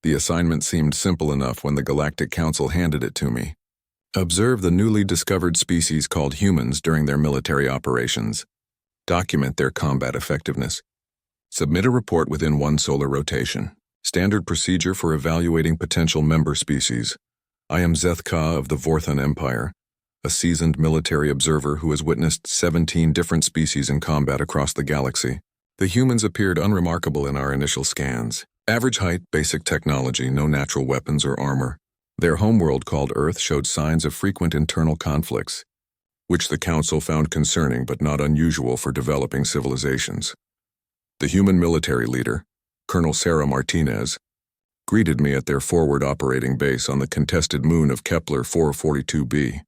The assignment seemed simple enough when the Galactic Council handed it to me. Observe the newly discovered species called humans during their military operations. Document their combat effectiveness. Submit a report within 1 solar rotation. Standard procedure for evaluating potential member species. I am Zeth Ka of the Vorthon Empire, a seasoned military observer who has witnessed 17 different species in combat across the galaxy. The humans appeared unremarkable in our initial scans. Average height, basic technology, no natural weapons or armor. Their homeworld called Earth showed signs of frequent internal conflicts, which the Council found concerning but not unusual for developing civilizations. The human military leader, Colonel Sarah Martinez, greeted me at their forward operating base on the contested moon of Kepler 442b.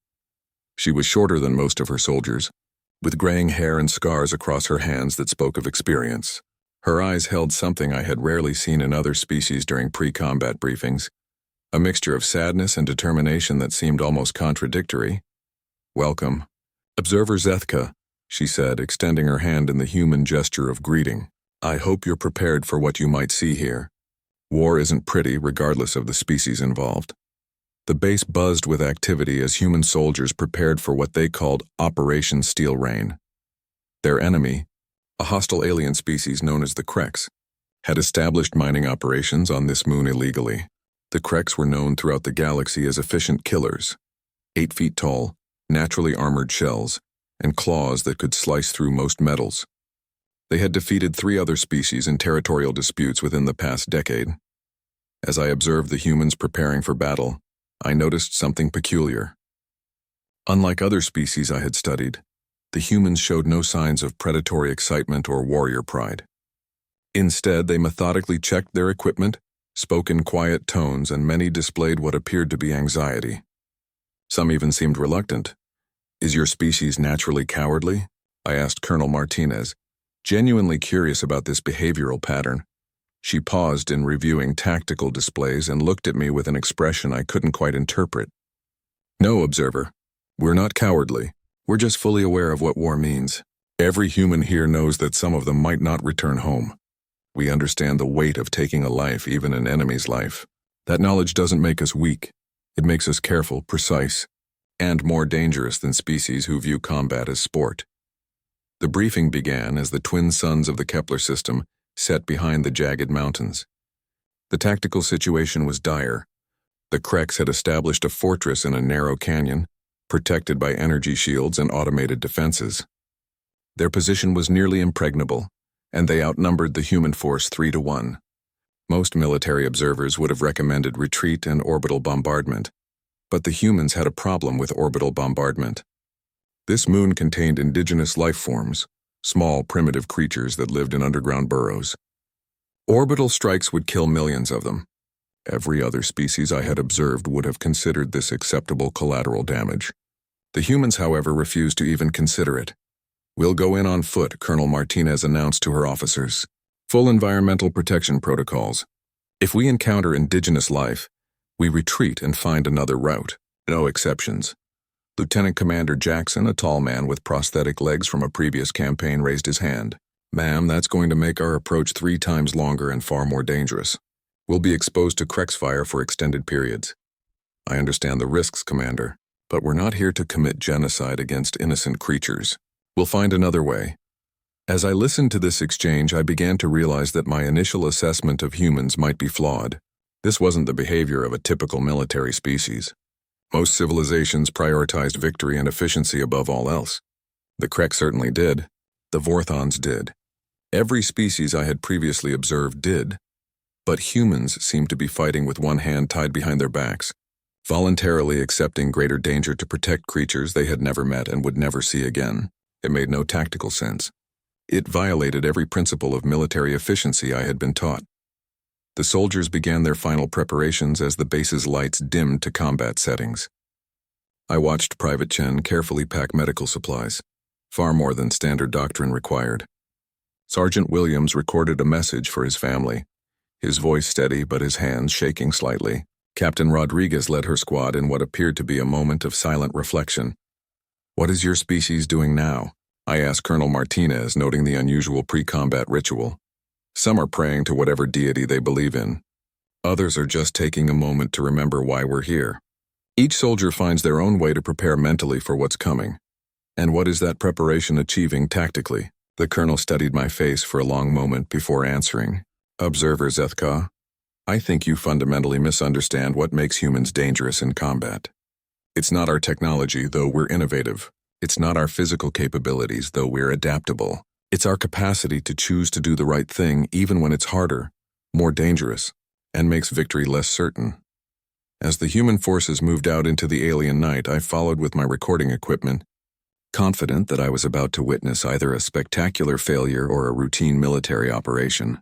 She was shorter than most of her soldiers, with graying hair and scars across her hands that spoke of experience. Her eyes held something I had rarely seen in other species during pre-combat briefings, a mixture of sadness and determination that seemed almost contradictory. "Welcome. Observer Zethka," she said, extending her hand in the human gesture of greeting. "I hope you're prepared for what you might see here. War isn't pretty, regardless of the species involved." The base buzzed with activity as human soldiers prepared for what they called Operation Steel Rain. Their enemy, a hostile alien species known as the Kreks, had established mining operations on this moon illegally. The Kreks were known throughout the galaxy as efficient killers, 8 feet tall, naturally armored shells, and claws that could slice through most metals. They had defeated 3 other species in territorial disputes within the past decade. As I observed the humans preparing for battle, I noticed something peculiar. Unlike other species I had studied, the humans showed no signs of predatory excitement or warrior pride. Instead, they methodically checked their equipment, spoke in quiet tones, and many displayed what appeared to be anxiety. Some even seemed reluctant. "Is your species naturally cowardly?" I asked Colonel Martinez, genuinely curious about this behavioral pattern. She paused in reviewing tactical displays and looked at me with an expression I couldn't quite interpret. "No, observer. We're not cowardly. We're just fully aware of what war means. Every human here knows that some of them might not return home. We understand the weight of taking a life, even an enemy's life. That knowledge doesn't make us weak. It makes us careful, precise, and more dangerous than species who view combat as sport." The briefing began as the twin suns of the Kepler system set behind the jagged mountains. The tactical situation was dire. The Kreks had established a fortress in a narrow canyon, protected by energy shields and automated defenses. Their position was nearly impregnable, and they outnumbered the human force 3 to 1. Most military observers would have recommended retreat and orbital bombardment, but the humans had a problem with orbital bombardment. This moon contained indigenous life forms, small, primitive creatures that lived in underground burrows. Orbital strikes would kill millions of them. Every other species I had observed would have considered this acceptable collateral damage. The humans, however, refused to even consider it. "We'll go in on foot," Colonel Martinez announced to her officers. "Full environmental protection protocols. If we encounter indigenous life, we retreat and find another route. No exceptions." Lieutenant Commander Jackson, a tall man with prosthetic legs from a previous campaign, raised his hand. "Ma'am, that's going to make our approach 3 times longer and far more dangerous. We'll be exposed to Kreks fire for extended periods." "I understand the risks, Commander, but we're not here to commit genocide against innocent creatures. We'll find another way." As I listened to this exchange, I began to realize that my initial assessment of humans might be flawed. This wasn't the behavior of a typical military species. Most civilizations prioritized victory and efficiency above all else. The Kreks certainly did. The Vorthons did. Every species I had previously observed did. But humans seemed to be fighting with one hand tied behind their backs, voluntarily accepting greater danger to protect creatures they had never met and would never see again. It made no tactical sense. It violated every principle of military efficiency I had been taught. The soldiers began their final preparations as the base's lights dimmed to combat settings. I watched Private Chen carefully pack medical supplies, far more than standard doctrine required. Sergeant Williams recorded a message for his family, his voice steady but his hands shaking slightly. Captain Rodriguez led her squad in what appeared to be a moment of silent reflection. "What is your species doing now?" I asked Colonel Martinez, noting the unusual pre-combat ritual. "Some are praying to whatever deity they believe in. Others are just taking a moment to remember why we're here. Each soldier finds their own way to prepare mentally for what's coming. And what is that preparation achieving tactically? The colonel studied my face for a long moment before answering. Observer Zethka, I think you fundamentally misunderstand what makes humans dangerous in combat. It's not our technology, though we're innovative. It's not our physical capabilities, though we're adaptable. It's our capacity to choose to do the right thing even when it's harder, more dangerous, and makes victory less certain. As the human forces moved out into the alien night, I followed with my recording equipment, confident that I was about to witness either a spectacular failure or a routine military operation.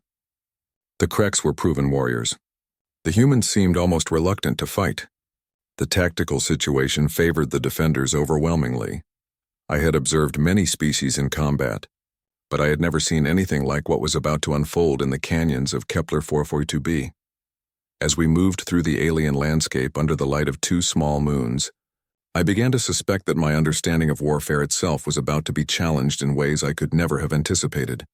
The Kreks were proven warriors. The humans seemed almost reluctant to fight. The tactical situation favored the defenders overwhelmingly. I had observed many species in combat, but I had never seen anything like what was about to unfold in the canyons of Kepler 442b. As we moved through the alien landscape under the light of two small moons, I began to suspect that my understanding of warfare itself was about to be challenged in ways I could never have anticipated.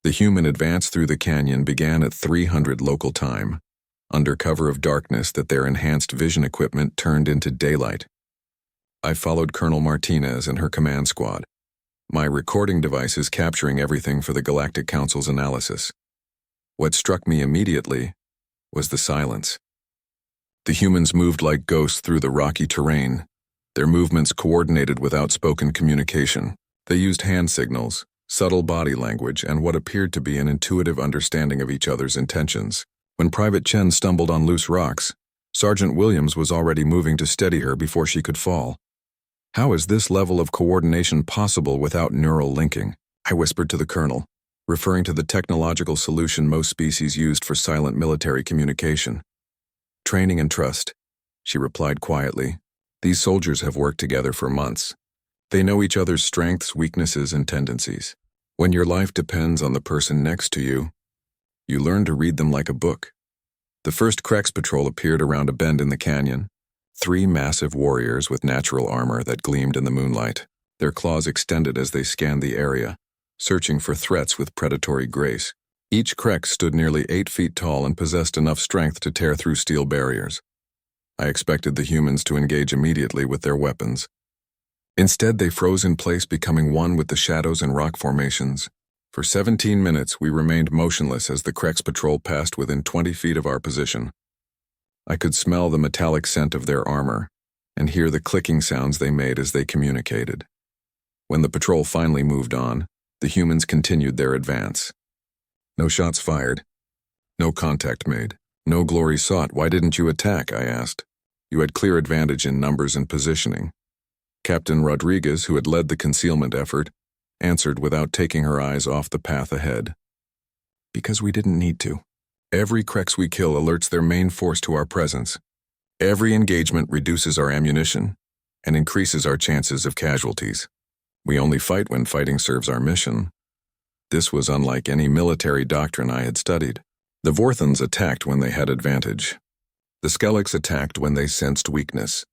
The human advance through the canyon began at 300 local time, under cover of darkness that their enhanced vision equipment turned into daylight. I followed Colonel Martinez and her command squad, my recording devices capturing everything for the Galactic Council's analysis. What struck me immediately was the silence. The humans moved like ghosts through the rocky terrain, their movements coordinated without spoken communication. They used hand signals, subtle body language, and what appeared to be an intuitive understanding of each other's intentions. When Private Chen stumbled on loose rocks, Sergeant Williams was already moving to steady her before she could fall. How is this level of coordination possible without neural linking? I whispered to the colonel, referring to the technological solution most species used for silent military communication. Training and trust, she replied quietly. These soldiers have worked together for months. They know each other's strengths, weaknesses, and tendencies. When your life depends on the person next to you, you learn to read them like a book. The first Kreks patrol appeared around a bend in the canyon. 3 massive warriors with natural armor that gleamed in the moonlight. Their claws extended as they scanned the area, searching for threats with predatory grace. Each Krek stood nearly 8 feet tall and possessed enough strength to tear through steel barriers. I expected the humans to engage immediately with their weapons. Instead, they froze in place, becoming one with the shadows and rock formations. For 17 minutes, we remained motionless as the Kreks patrol passed within 20 feet of our position. I could smell the metallic scent of their armor and hear the clicking sounds they made as they communicated. When the patrol finally moved on, the humans continued their advance. No shots fired. No contact made. No glory sought. Why didn't you attack? I asked. You had clear advantage in numbers and positioning. Captain Rodriguez, who had led the concealment effort, answered without taking her eyes off the path ahead. Because we didn't need to. Every Kreks we kill alerts their main force to our presence. Every engagement reduces our ammunition and increases our chances of casualties. We only fight when fighting serves our mission. This was unlike any military doctrine I had studied. The Vorthans attacked when they had advantage. The Skelligs attacked when they sensed weakness.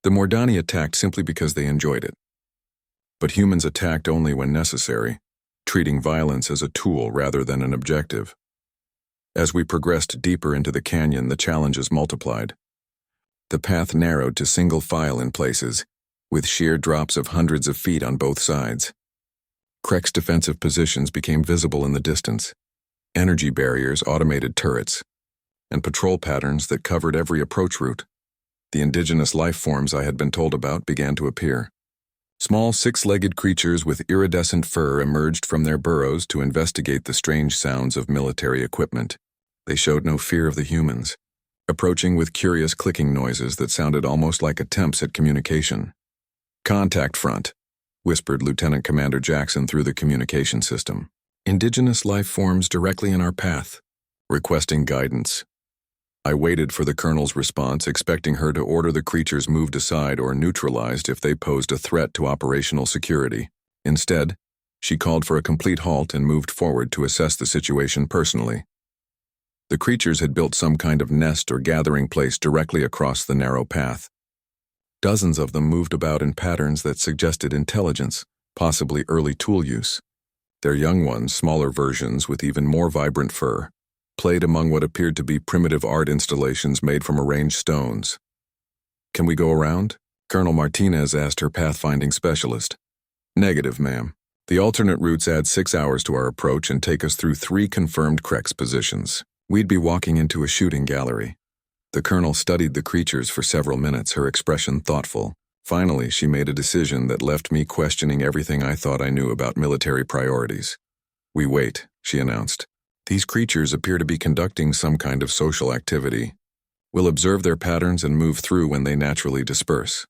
The Mordani attacked simply because they enjoyed it. But humans attacked only when necessary, treating violence as a tool rather than an objective. As we progressed deeper into the canyon, the challenges multiplied. The path narrowed to single file in places, with sheer drops of hundreds of feet on both sides. Kreks' defensive positions became visible in the distance. Energy barriers, automated turrets, and patrol patterns that covered every approach route. The indigenous life forms I had been told about began to appear. Small 6-legged creatures with iridescent fur emerged from their burrows to investigate the strange sounds of military equipment. They showed no fear of the humans, approaching with curious clicking noises that sounded almost like attempts at communication. Contact front, whispered Lieutenant Commander Jackson through the communication system. Indigenous life forms directly in our path, requesting guidance. I waited for the colonel's response, expecting her to order the creatures moved aside or neutralized if they posed a threat to operational security. Instead, she called for a complete halt and moved forward to assess the situation personally. The creatures had built some kind of nest or gathering place directly across the narrow path. Dozens of them moved about in patterns that suggested intelligence, possibly early tool use. Their young ones, smaller versions with even more vibrant fur, played among what appeared to be primitive art installations made from arranged stones. "Can we go around?" Colonel Martinez asked her pathfinding specialist. "Negative, ma'am. The alternate routes add 6 hours to our approach and take us through 3 confirmed Krex positions. We'd be walking into a shooting gallery." The colonel studied the creatures for several minutes, her expression thoughtful. Finally, she made a decision that left me questioning everything I thought I knew about military priorities. "We wait," she announced. "These creatures appear to be conducting some kind of social activity. We'll observe their patterns and move through when they naturally disperse."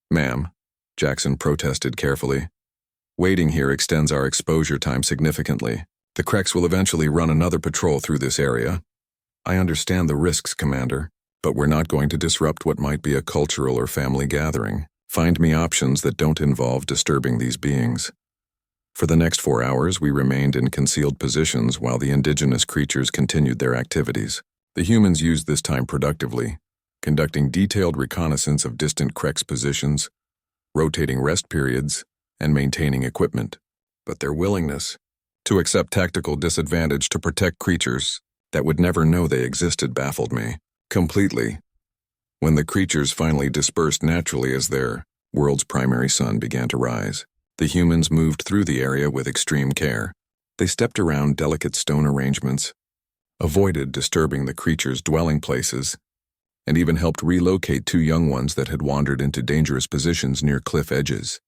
"Ma'am," Jackson protested carefully, "waiting here extends our exposure time significantly. The Krex will eventually run another patrol through this area. I understand the risks, Commander, but we're not going to disrupt what might be a cultural or family gathering. Find me options that don't involve disturbing these beings." For the next 4 hours, we remained in concealed positions while the indigenous creatures continued their activities. The humans used this time productively, conducting detailed reconnaissance of distant Krex positions, rotating rest periods, and maintaining equipment. But their willingness to accept tactical disadvantage to protect creatures that would never know they existed baffled me completely. When the creatures finally dispersed naturally as their world's primary sun began to rise, the humans moved through the area with extreme care. They stepped around delicate stone arrangements, avoided disturbing the creatures' dwelling places, and even helped relocate 2 young ones that had wandered into dangerous positions near cliff edges.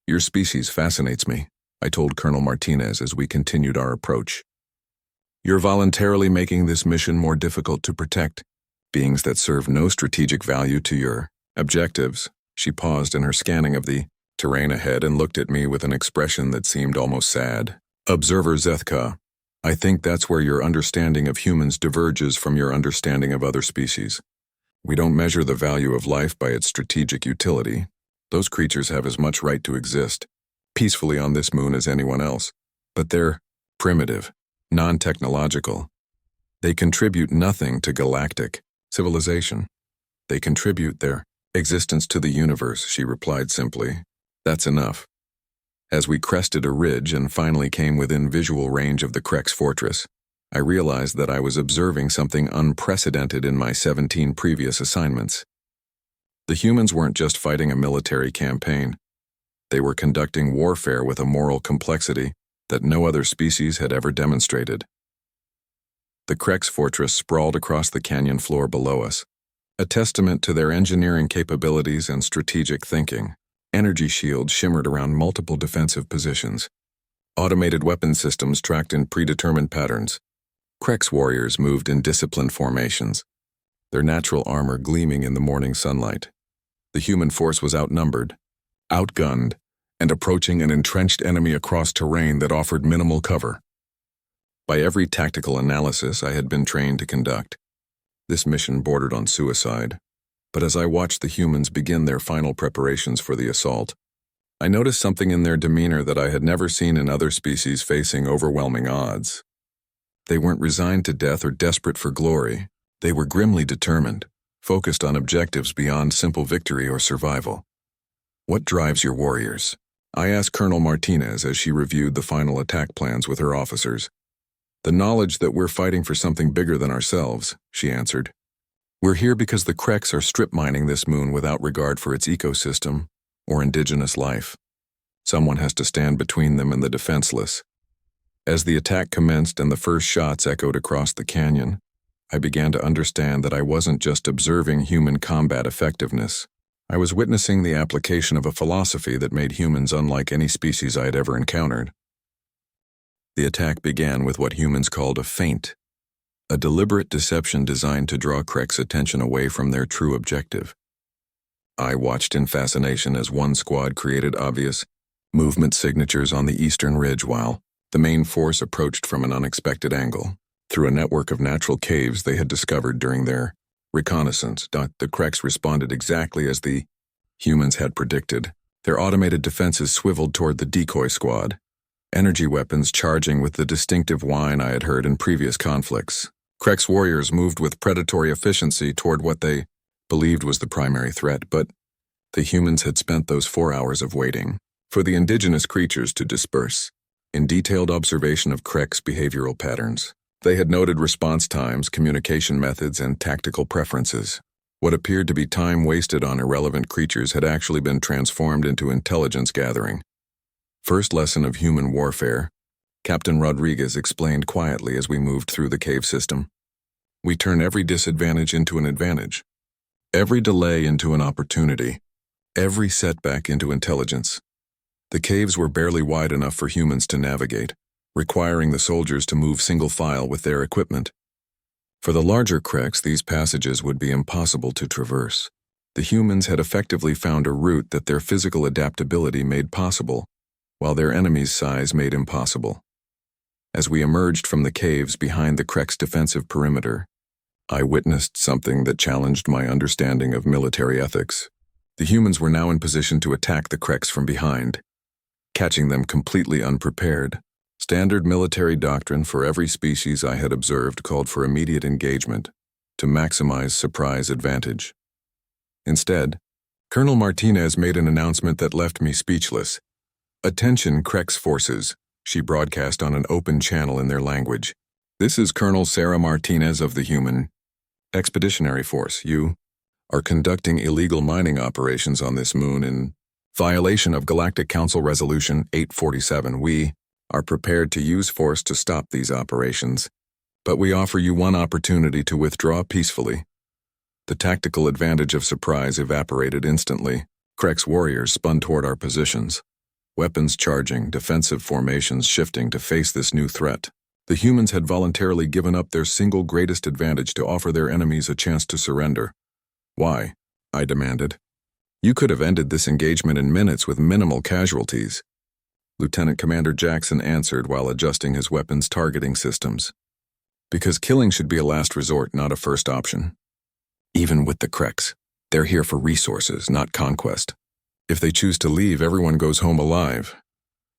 "Your species fascinates me," I told Colonel Martinez as we continued our approach. "You're voluntarily making this mission more difficult to protect, beings that serve no strategic value to your objectives." She paused in her scanning of the terrain ahead and looked at me with an expression that seemed almost sad. "Observer Zethka, I think that's where your understanding of humans diverges from your understanding of other species. We don't measure the value of life by its strategic utility. Those creatures have as much right to exist peacefully on this moon as anyone else, but they're primitive, non-technological. They contribute nothing to galactic civilization. They contribute their existence to the universe," she replied simply. "That's enough." As we crested a ridge and finally came within visual range of the Krex fortress, I realized that I was observing something unprecedented in my 17 previous assignments. The humans weren't just fighting a military campaign. They were conducting warfare with a moral complexity that no other species had ever demonstrated. The Krex fortress sprawled across the canyon floor below us, a testament to their engineering capabilities and strategic thinking. Energy shields shimmered around multiple defensive positions. Automated weapon systems tracked in predetermined patterns. Krex warriors moved in disciplined formations, their natural armor gleaming in the morning sunlight. The human force was outnumbered, outgunned, and approaching an entrenched enemy across terrain that offered minimal cover. By every tactical analysis I had been trained to conduct, this mission bordered on suicide. But as I watched the humans begin their final preparations for the assault, I noticed something in their demeanor that I had never seen in other species facing overwhelming odds. They weren't resigned to death or desperate for glory. They were grimly determined, focused on objectives beyond simple victory or survival. "What drives your warriors?" I asked Colonel Martinez as she reviewed the final attack plans with her officers. "The knowledge that we're fighting for something bigger than ourselves," she answered. "We're here because the Krex are strip mining this moon without regard for its ecosystem or indigenous life. Someone has to stand between them and the defenseless." As the attack commenced and the first shots echoed across the canyon, I began to understand that I wasn't just observing human combat effectiveness. I was witnessing the application of a philosophy that made humans unlike any species I had ever encountered. The attack began with what humans called a feint, a deliberate deception designed to draw Krex attention away from their true objective. I watched in fascination as one squad created obvious movement signatures on the eastern ridge while the main force approached from an unexpected angle. Through a network of natural caves they had discovered during their reconnaissance, the Krex responded exactly as the humans had predicted. Their automated defenses swiveled toward the decoy squad, energy weapons charging with the distinctive whine I had heard in previous conflicts. Krex warriors moved with predatory efficiency toward what they believed was the primary threat, but the humans had spent those 4 hours of waiting for the indigenous creatures to disperse, in detailed observation of Krex behavioral patterns. They had noted response times, communication methods, and tactical preferences. What appeared to be time wasted on irrelevant creatures had actually been transformed into intelligence gathering. First lesson of human warfare, Captain Rodriguez explained quietly as we moved through the cave system. We turn every disadvantage into an advantage, every delay into an opportunity, every setback into intelligence. The caves were barely wide enough for humans to navigate, requiring the soldiers to move single file with their equipment. For the larger creks, these passages would be impossible to traverse. The humans had effectively found a route that their physical adaptability made possible, while their enemies' size made impossible. As we emerged from the caves behind the creks' defensive perimeter, I witnessed something that challenged my understanding of military ethics. The humans were now in position to attack the creks from behind, catching them completely unprepared. Standard military doctrine for every species I had observed called for immediate engagement to maximize surprise advantage. Instead, Colonel Martinez made an announcement that left me speechless. "Attention, creks forces," she broadcast on an open channel in their language. "This is Colonel Sarah Martinez of the Human Expeditionary Force. You are conducting illegal mining operations on this moon in violation of Galactic Council Resolution 847. We are prepared to use force to stop these operations, but we offer you one opportunity to withdraw peacefully." The tactical advantage of surprise evaporated instantly. Creks warriors spun toward our positions, weapons charging, defensive formations shifting to face this new threat. The humans had voluntarily given up their single greatest advantage to offer their enemies a chance to surrender. "Why?" I demanded. "You could have ended this engagement in minutes with minimal casualties." Lieutenant Commander Jackson answered while adjusting his weapons targeting systems. "Because killing should be a last resort, not a first option. Even with the creks, they're here for resources, not conquest. If they choose to leave, everyone goes home alive."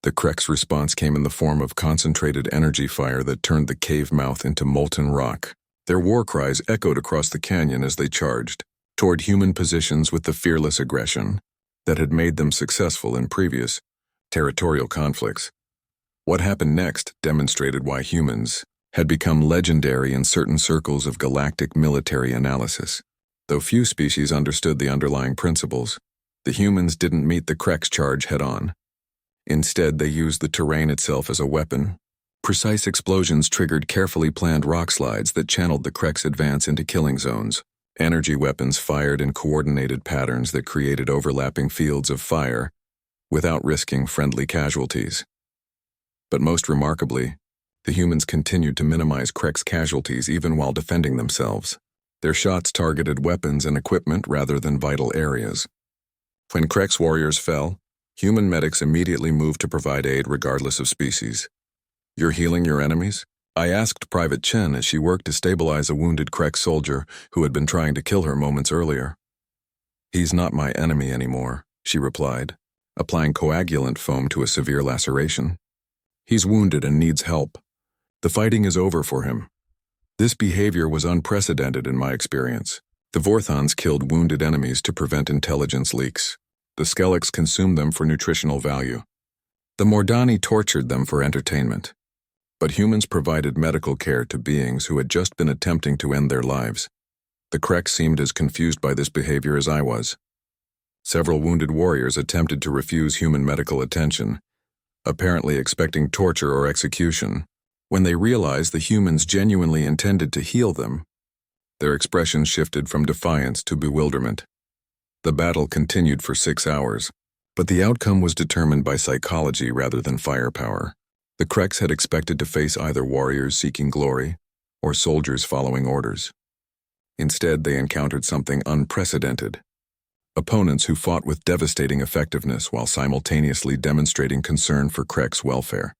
The creks' response came in the form of concentrated energy fire that turned the cave mouth into molten rock. Their war cries echoed across the canyon as they charged toward human positions with the fearless aggression that had made them successful in previous territorial conflicts. What happened next demonstrated why humans had become legendary in certain circles of galactic military analysis. Though few species understood the underlying principles, the humans didn't meet the creks' charge head-on. Instead, they used the terrain itself as a weapon. Precise explosions triggered carefully planned rock slides that channeled the creks' advance into killing zones. Energy weapons fired in coordinated patterns that created overlapping fields of fire without risking friendly casualties. But most remarkably, the humans continued to minimize creks' casualties even while defending themselves. Their shots targeted weapons and equipment rather than vital areas. When creks warriors fell, human medics immediately moved to provide aid regardless of species. "You're healing your enemies?" I asked Private Chen as she worked to stabilize a wounded creks soldier who had been trying to kill her moments earlier. "He's not my enemy anymore," she replied, applying coagulant foam to a severe laceration. "He's wounded and needs help. The fighting is over for him." This behavior was unprecedented in my experience. The Vorthons killed wounded enemies to prevent intelligence leaks. The Skellics consumed them for nutritional value. The Mordani tortured them for entertainment. But humans provided medical care to beings who had just been attempting to end their lives. The creks seemed as confused by this behavior as I was. Several wounded warriors attempted to refuse human medical attention, apparently expecting torture or execution. When they realized the humans genuinely intended to heal them, their expressions shifted from defiance to bewilderment. The battle continued for 6 hours, but the outcome was determined by psychology rather than firepower. The creks had expected to face either warriors seeking glory or soldiers following orders. Instead, they encountered something unprecedented. Opponents who fought with devastating effectiveness while simultaneously demonstrating concern for creks' welfare.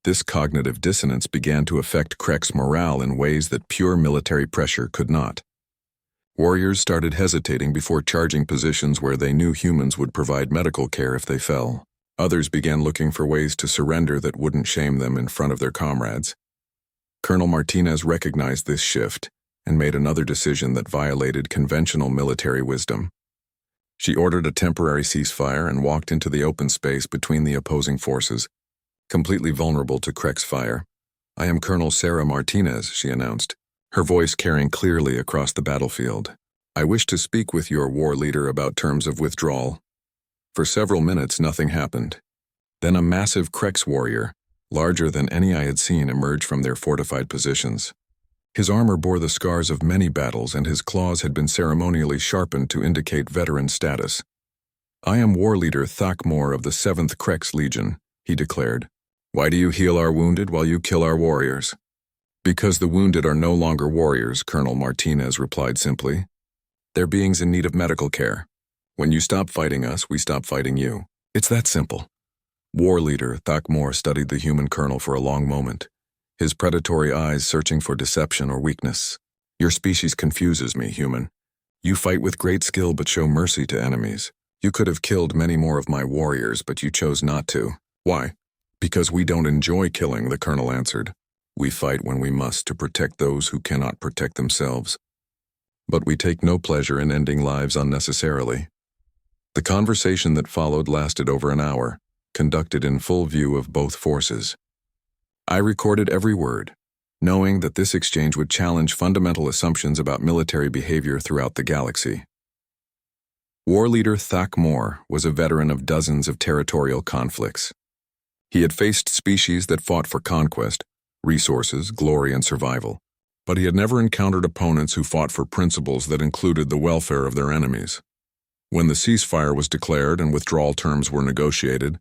This cognitive dissonance began to affect creks' morale in ways that pure military pressure could not. Warriors started hesitating before charging positions where they knew humans would provide medical care if they fell. Others began looking for ways to surrender that wouldn't shame them in front of their comrades. Colonel Martinez recognized this shift and made another decision that violated conventional military wisdom. She ordered a temporary ceasefire and walked into the open space between the opposing forces, completely vulnerable to creks fire. "I am Colonel Sarah Martinez," she announced, her voice carrying clearly across the battlefield. "I wish to speak with your war leader about terms of withdrawal." For several minutes, nothing happened. Then a massive Krex warrior, larger than any I had seen, emerged from their fortified positions. His armor bore the scars of many battles, and his claws had been ceremonially sharpened to indicate veteran status. "I am War Leader Thakmor of the 7th Krex Legion," he declared. "Why do you heal our wounded while you kill our warriors?" "Because the wounded are no longer warriors," Colonel Martinez replied simply. "They're beings in need of medical care. When you stop fighting us, we stop fighting you. It's that simple." War Leader Thakmor studied the human colonel for a long moment, his predatory eyes searching for deception or weakness. "Your species confuses me, human. You fight with great skill but show mercy to enemies. You could have killed many more of my warriors, but you chose not to. Why?" "Because we don't enjoy killing," the colonel answered. "We fight when we must to protect those who cannot protect themselves. But we take no pleasure in ending lives unnecessarily." The conversation that followed lasted over an hour, conducted in full view of both forces. I recorded every word, knowing that this exchange would challenge fundamental assumptions about military behavior throughout the galaxy. War Leader Thakmor was a veteran of dozens of territorial conflicts. He had faced species that fought for conquest, resources, glory, and survival, but he had never encountered opponents who fought for principles that included the welfare of their enemies. When the ceasefire was declared and withdrawal terms were negotiated,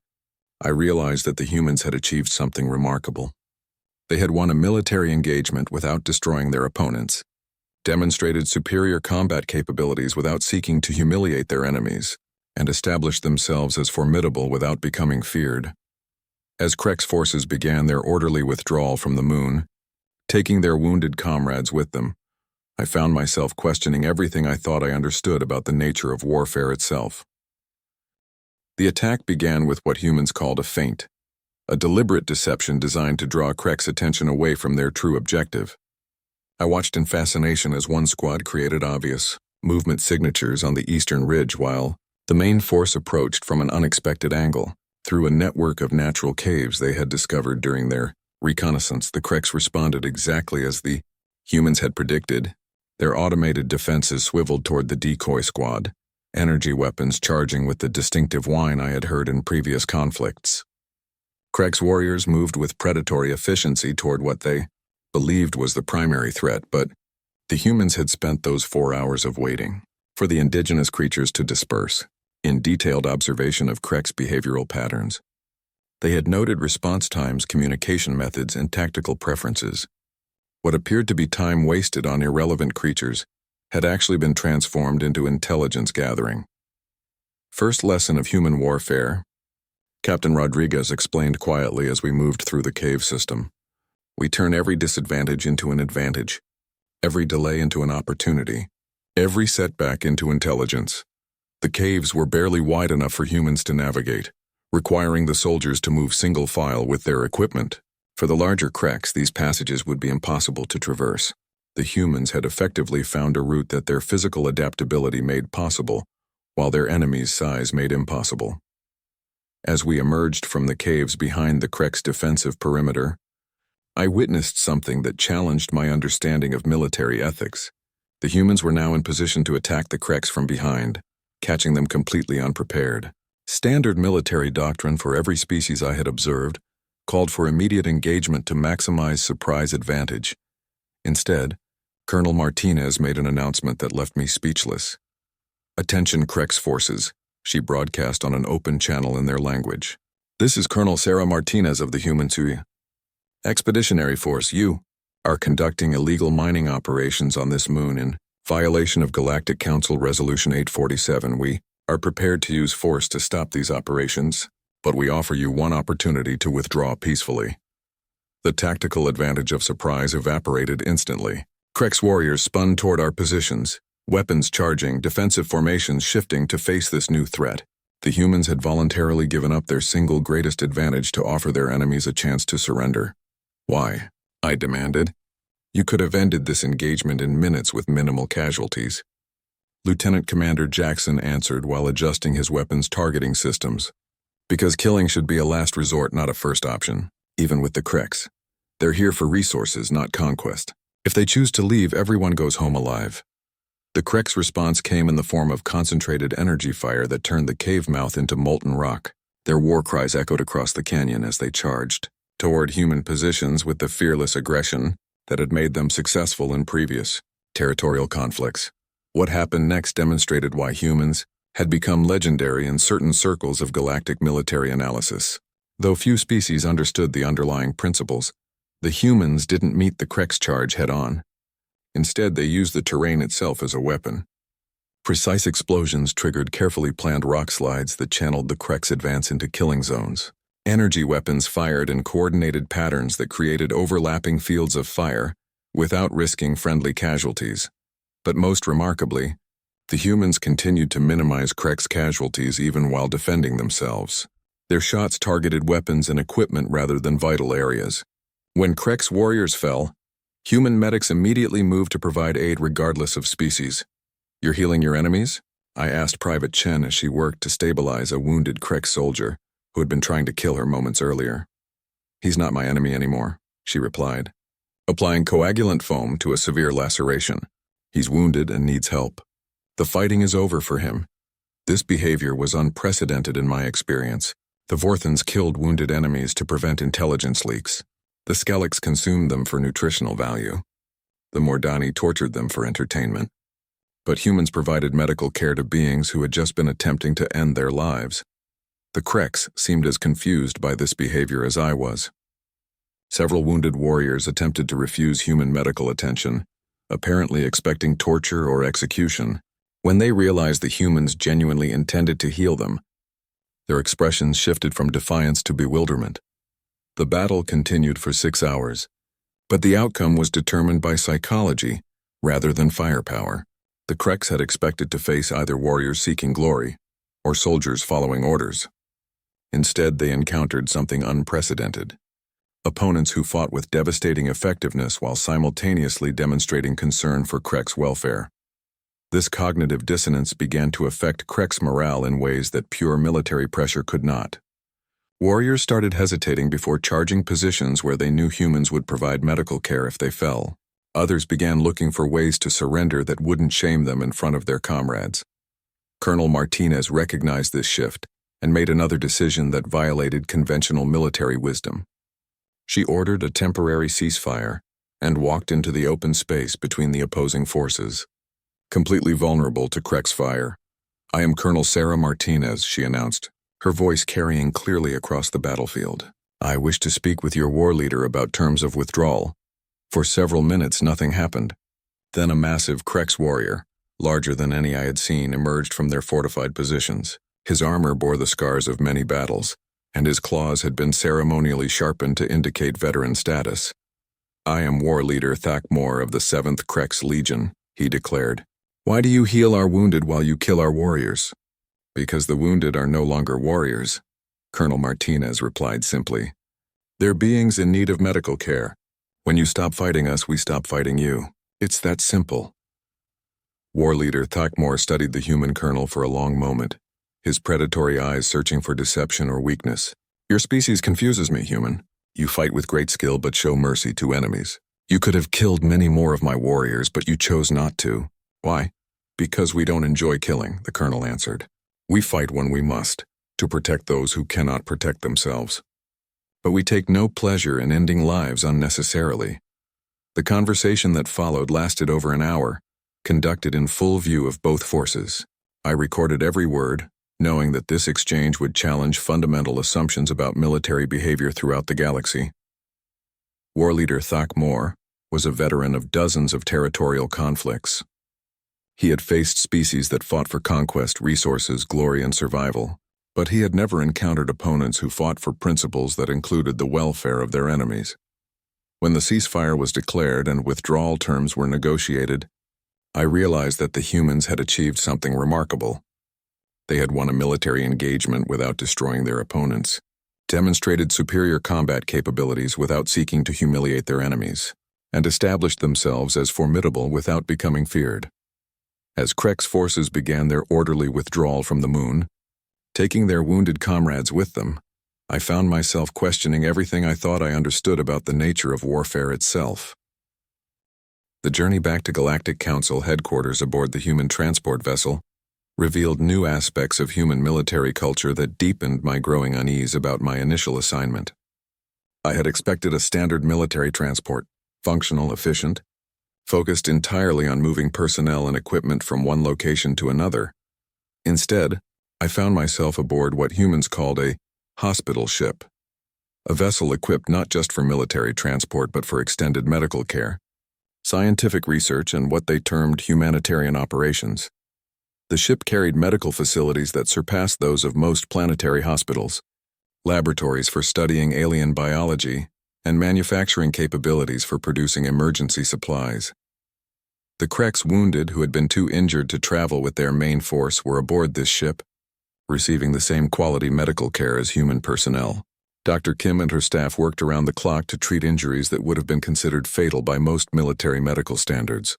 I realized that the humans had achieved something remarkable. They had won a military engagement without destroying their opponents, demonstrated superior combat capabilities without seeking to humiliate their enemies, and established themselves as formidable without becoming feared. As Krex forces began their orderly withdrawal from the moon, taking their wounded comrades with them, I found myself questioning everything I thought I understood about the nature of warfare itself. The attack began with what humans called a feint, a deliberate deception designed to draw Krex attention away from their true objective. I watched in fascination as one squad created obvious movement signatures on the eastern ridge while the main force approached from an unexpected angle. Through a network of natural caves they had discovered during their reconnaissance, the Krex responded exactly as the humans had predicted. Their automated defenses swiveled toward the decoy squad, energy weapons charging with the distinctive whine I had heard in previous conflicts. Krex warriors moved with predatory efficiency toward what they believed was the primary threat, but the humans had spent those 4 hours of waiting for the indigenous creatures to disperse, in detailed observation of Krex behavioral patterns. They had noted response times, communication methods, and tactical preferences. What appeared to be time wasted on irrelevant creatures had actually been transformed into intelligence gathering. "First lesson of human warfare," Captain Rodriguez explained quietly as we moved through the cave system. "We turn every disadvantage into an advantage, every delay into an opportunity, every setback into intelligence." The caves were barely wide enough for humans to navigate, requiring the soldiers to move single file with their equipment. For the larger Krex, these passages would be impossible to traverse. The humans had effectively found a route that their physical adaptability made possible, while their enemies' size made impossible. As we emerged from the caves behind the Krex defensive perimeter, I witnessed something that challenged my understanding of military ethics. The humans were now in position to attack the Krex from behind, catching them completely unprepared. Standard military doctrine for every species I had observed called for immediate engagement to maximize surprise advantage. Instead, Colonel Martinez made an announcement that left me speechless. "Attention Krex forces," she broadcast on an open channel in their language. "This is Colonel Sarah Martinez of the Human Expeditionary Force. You are conducting illegal mining operations on this moon in violation of Galactic Council Resolution 847. We are prepared to use force to stop these operations, but we offer you one opportunity to withdraw peacefully." The tactical advantage of surprise evaporated instantly. Krex warriors spun toward our positions, weapons charging, defensive formations shifting to face this new threat. The humans had voluntarily given up their single greatest advantage to offer their enemies a chance to surrender. "Why?" I demanded. "You could have ended this engagement in minutes with minimal casualties." Lieutenant Commander Jackson answered while adjusting his weapons targeting systems. "Because killing should be a last resort, not a first option, even with the Krex. They're here for resources, not conquest. If they choose to leave, everyone goes home alive. The Krek's response came in the form of concentrated energy fire that turned the cave mouth into molten rock. Their war cries echoed across the canyon as they charged toward human positions with the fearless aggression that had made them successful in previous territorial conflicts. What happened next demonstrated why humans had become legendary in certain circles of galactic military analysis. Though few species understood the underlying principles, the humans didn't meet the Krek's charge head-on. Instead, they used the terrain itself as a weapon. Precise explosions triggered carefully planned rock slides that channeled the Krek's advance into killing zones. Energy weapons fired in coordinated patterns that created overlapping fields of fire without risking friendly casualties. But most remarkably, the humans continued to minimize Krek's casualties even while defending themselves. Their shots targeted weapons and equipment rather than vital areas. When Krek's warriors fell, human medics immediately moved to provide aid regardless of species. "You're healing your enemies?" I asked Private Chen as she worked to stabilize a wounded Krek soldier who had been trying to kill her moments earlier. "He's not my enemy anymore," she replied, applying coagulant foam to a severe laceration. "He's wounded and needs help. The fighting is over for him." This behavior was unprecedented in my experience. The Vorthans killed wounded enemies to prevent intelligence leaks. The Skelligs consumed them for nutritional value. The Mordani tortured them for entertainment. But humans provided medical care to beings who had just been attempting to end their lives. The Kreks seemed as confused by this behavior as I was. Several wounded warriors attempted to refuse human medical attention, apparently expecting torture or execution. When they realized the humans genuinely intended to heal them, their expressions shifted from defiance to bewilderment. The battle continued for 6 hours, but the outcome was determined by psychology rather than firepower. The Kreks had expected to face either warriors seeking glory or soldiers following orders. Instead, they encountered something unprecedented. Opponents who fought with devastating effectiveness while simultaneously demonstrating concern for Krek's welfare. This cognitive dissonance began to affect Krek's morale in ways that pure military pressure could not. Warriors started hesitating before charging positions where they knew humans would provide medical care if they fell. Others began looking for ways to surrender that wouldn't shame them in front of their comrades. Colonel Martinez recognized this shift and made another decision that violated conventional military wisdom. She ordered a temporary ceasefire and walked into the open space between the opposing forces. Completely vulnerable to Krek's fire. "I am Colonel Sarah Martinez," she announced, her voice carrying clearly across the battlefield. "I wish to speak with your war leader about terms of withdrawal." For several minutes, nothing happened. Then a massive Krek's warrior, larger than any I had seen, emerged from their fortified positions. His armor bore the scars of many battles, and his claws had been ceremonially sharpened to indicate veteran status. "I am war leader Thakmor of the 7th Krek's Legion," he declared. "Why do you heal our wounded while you kill our warriors?" "Because the wounded are no longer warriors," Colonel Martinez replied simply. "They're beings in need of medical care. When you stop fighting us, we stop fighting you. It's that simple." War leader Thakmor studied the human colonel for a long moment, his predatory eyes searching for deception or weakness. "Your species confuses me, human. You fight with great skill but show mercy to enemies. You could have killed many more of my warriors, but you chose not to. Why?" "Because we don't enjoy killing," the colonel answered. "We fight when we must, to protect those who cannot protect themselves. But we take no pleasure in ending lives unnecessarily." The conversation that followed lasted over an hour, conducted in full view of both forces. I recorded every word, knowing that this exchange would challenge fundamental assumptions about military behavior throughout the galaxy. War leader Thakmor was a veteran of dozens of territorial conflicts. He had faced species that fought for conquest, resources, glory, and survival, but he had never encountered opponents who fought for principles that included the welfare of their enemies. When the ceasefire was declared and withdrawal terms were negotiated, I realized that the humans had achieved something remarkable. They had won a military engagement without destroying their opponents, demonstrated superior combat capabilities without seeking to humiliate their enemies, and established themselves as formidable without becoming feared. As Krek's forces began their orderly withdrawal from the moon, taking their wounded comrades with them, I found myself questioning everything I thought I understood about the nature of warfare itself. The journey back to Galactic Council headquarters aboard the human transport vessel revealed new aspects of human military culture that deepened my growing unease about my initial assignment. I had expected a standard military transport, functional, efficient, focused entirely on moving personnel and equipment from one location to another. Instead, I found myself aboard what humans called a hospital ship, a vessel equipped not just for military transport but for extended medical care, scientific research, and what they termed humanitarian operations. The ship carried medical facilities that surpassed those of most planetary hospitals, laboratories for studying alien biology, and manufacturing capabilities for producing emergency supplies. The Kreks wounded who had been too injured to travel with their main force were aboard this ship, receiving the same quality medical care as human personnel. Dr. Kim and her staff worked around the clock to treat injuries that would have been considered fatal by most military medical standards.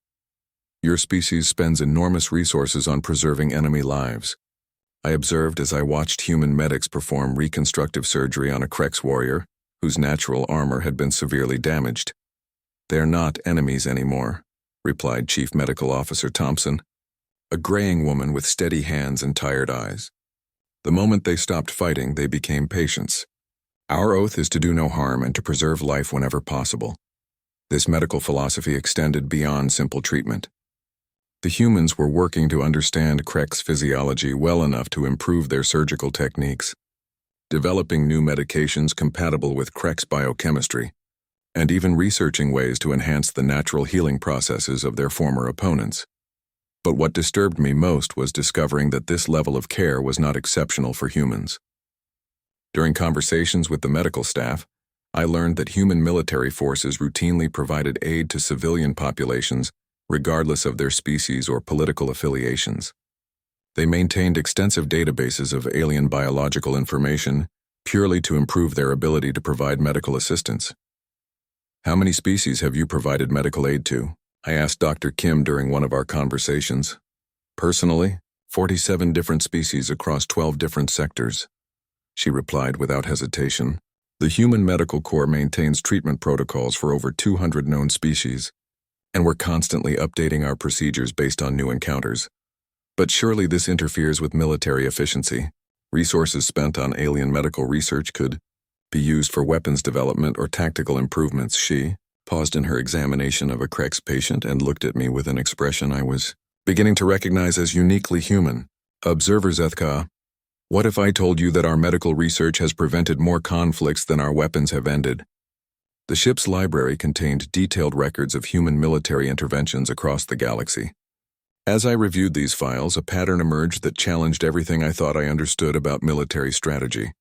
Your species spends enormous resources on preserving enemy lives, I observed as I watched human medics perform reconstructive surgery on a Kreks warrior whose natural armor had been severely damaged. "They're not enemies anymore," replied Chief Medical Officer Thompson, a graying woman with steady hands and tired eyes. "The moment they stopped fighting, they became patients. Our oath is to do no harm and to preserve life whenever possible." This medical philosophy extended beyond simple treatment. The humans were working to understand Kreks physiology well enough to improve their surgical techniques, developing new medications compatible with Kreks biochemistry, and even researching ways to enhance the natural healing processes of their former opponents. But what disturbed me most was discovering that this level of care was not exceptional for humans. During conversations with the medical staff, I learned that human military forces routinely provided aid to civilian populations regardless of their species or political affiliations. They maintained extensive databases of alien biological information purely to improve their ability to provide medical assistance. "How many species have you provided medical aid to?" I asked Dr. Kim during one of our conversations. "Personally, 47 different species across 12 different sectors," she replied without hesitation. "The Human Medical Corps maintains treatment protocols for over 200 known species, and we're constantly updating our procedures based on new encounters. But surely this interferes with military efficiency. Resources spent on alien medical research could be used for weapons development or tactical improvements." She paused in her examination of a Kreks patient and looked at me with an expression I was beginning to recognize as uniquely human. "Observer Zethka, what if I told you that our medical research has prevented more conflicts than our weapons have ended?" The ship's library contained detailed records of human military interventions across the galaxy. As I reviewed these files, a pattern emerged that challenged everything I thought I understood about military strategy.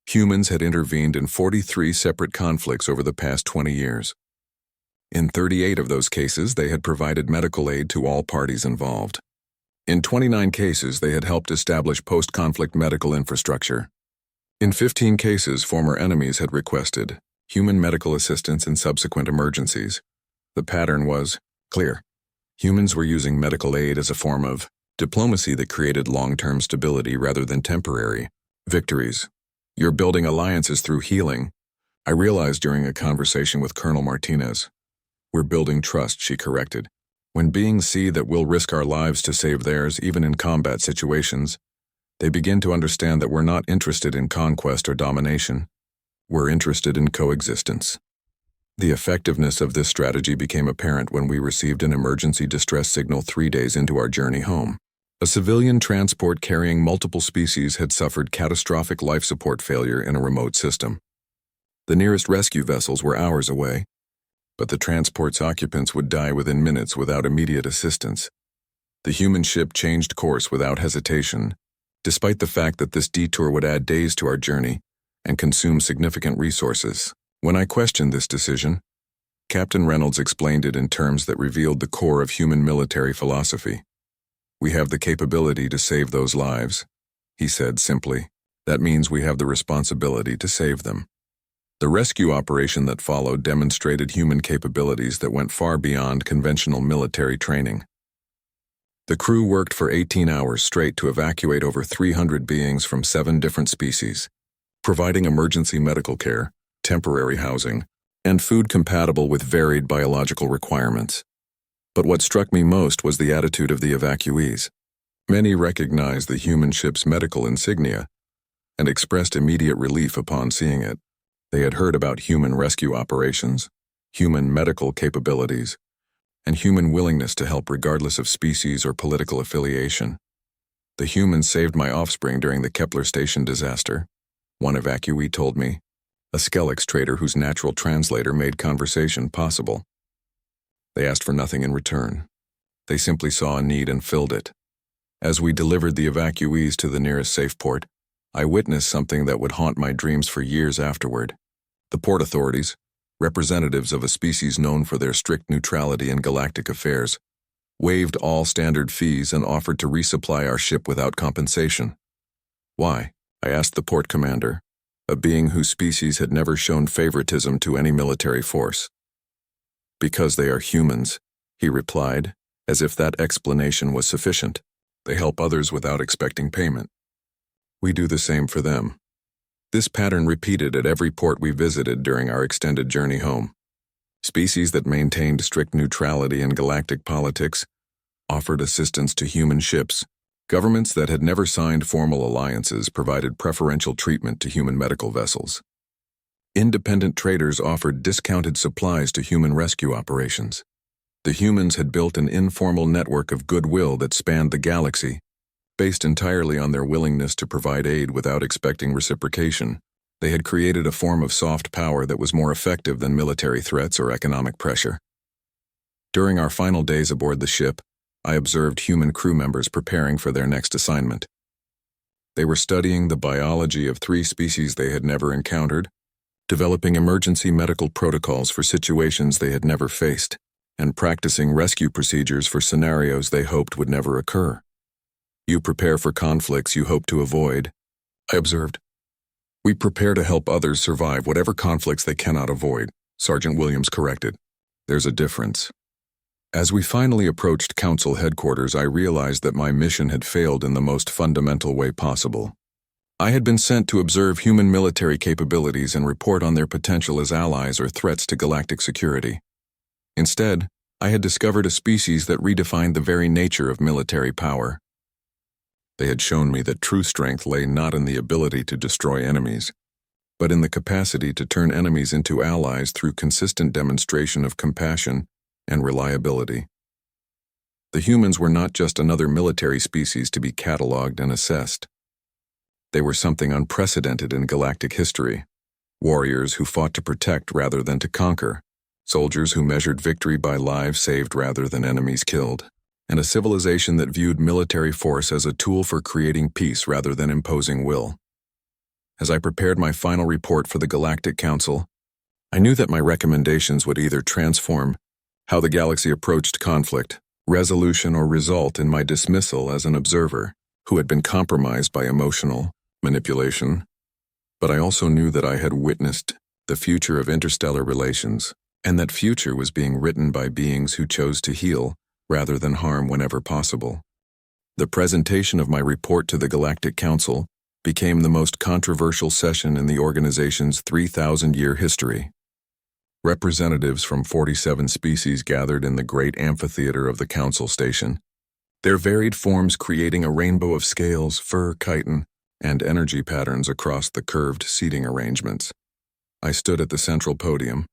Humans had intervened in 43 separate conflicts over the past 20 years. In 38 of those cases, they had provided medical aid to all parties involved. In 29 cases, they had helped establish post-conflict medical infrastructure. In 15 cases, former enemies had requested human medical assistance in subsequent emergencies. The pattern was clear. Humans were using medical aid as a form of diplomacy that created long-term stability rather than temporary victories. "You're building alliances through healing," I realized during a conversation with Colonel Martinez. "We're building trust," she corrected. "When beings see that we'll risk our lives to save theirs, even in combat situations, they begin to understand that we're not interested in conquest or domination. We're interested in coexistence." The effectiveness of this strategy became apparent when we received an emergency distress signal 3 days into our journey home. A civilian transport carrying multiple species had suffered catastrophic life support failure in a remote system. The nearest rescue vessels were hours away, but the transport's occupants would die within minutes without immediate assistance. The human ship changed course without hesitation, despite the fact that this detour would add days to our journey and consume significant resources. When I questioned this decision, Captain Reynolds explained it in terms that revealed the core of human military philosophy. "We have the capability to save those lives," he said simply. "That means we have the responsibility to save them." The rescue operation that followed demonstrated human capabilities that went far beyond conventional military training. The crew worked for 18 hours straight to evacuate over 300 beings from 7 different species. providing emergency medical care, temporary housing, and food compatible with varied biological requirements. But what struck me most was the attitude of the evacuees. Many recognized the human ship's medical insignia and expressed immediate relief upon seeing it. They had heard about human rescue operations, human medical capabilities, and human willingness to help regardless of species or political affiliation. The humans saved my offspring during the Kepler station disaster, one evacuee told me, a Skelix trader whose natural translator made conversation possible. They asked for nothing in return. They simply saw a need and filled it. As we delivered the evacuees to the nearest safe port, I witnessed something that would haunt my dreams for years afterward. The port authorities, representatives of a species known for their strict neutrality in galactic affairs, waived all standard fees and offered to resupply our ship without compensation. Why? I asked the port commander, a being whose species had never shown favoritism to any military force. Because they are humans, he replied, as if that explanation was sufficient. They help others without expecting payment. We do the same for them. This pattern repeated at every port we visited during our extended journey home. Species that maintained strict neutrality in galactic politics offered assistance to human ships. Governments that had never signed formal alliances provided preferential treatment to human medical vessels. Independent traders offered discounted supplies to human rescue operations. The humans had built an informal network of goodwill that spanned the galaxy, based entirely on their willingness to provide aid without expecting reciprocation. They had created a form of soft power that was more effective than military threats or economic pressure. During our final days aboard the ship, I observed human crew members preparing for their next assignment. They were studying the biology of 3 species they had never encountered, developing emergency medical protocols for situations they had never faced, and practicing rescue procedures for scenarios they hoped would never occur. You prepare for conflicts you hope to avoid, I observed. We prepare to help others survive whatever conflicts they cannot avoid, Sergeant Williams corrected. There's a difference. As we finally approached Council headquarters, I realized that my mission had failed in the most fundamental way possible. I had been sent to observe human military capabilities and report on their potential as allies or threats to galactic security. Instead, I had discovered a species that redefined the very nature of military power. They had shown me that true strength lay not in the ability to destroy enemies, but in the capacity to turn enemies into allies through consistent demonstration of compassion and reliability. The humans were not just another military species to be catalogued and assessed. They were something unprecedented in galactic history, warriors who fought to protect rather than to conquer, soldiers who measured victory by lives saved rather than enemies killed, and a civilization that viewed military force as a tool for creating peace rather than imposing will. As I prepared my final report for the Galactic Council, I knew that my recommendations would either transform how the galaxy approached conflict, resolution, or result in my dismissal as an observer who had been compromised by emotional manipulation. But I also knew that I had witnessed the future of interstellar relations, and that future was being written by beings who chose to heal rather than harm whenever possible. The presentation of my report to the Galactic Council became the most controversial session in the organization's 3,000-year history. Representatives from 47 species gathered in the great amphitheater of the council station, their varied forms creating a rainbow of scales, fur, chitin, and energy patterns across the curved seating arrangements. I stood at the central podium,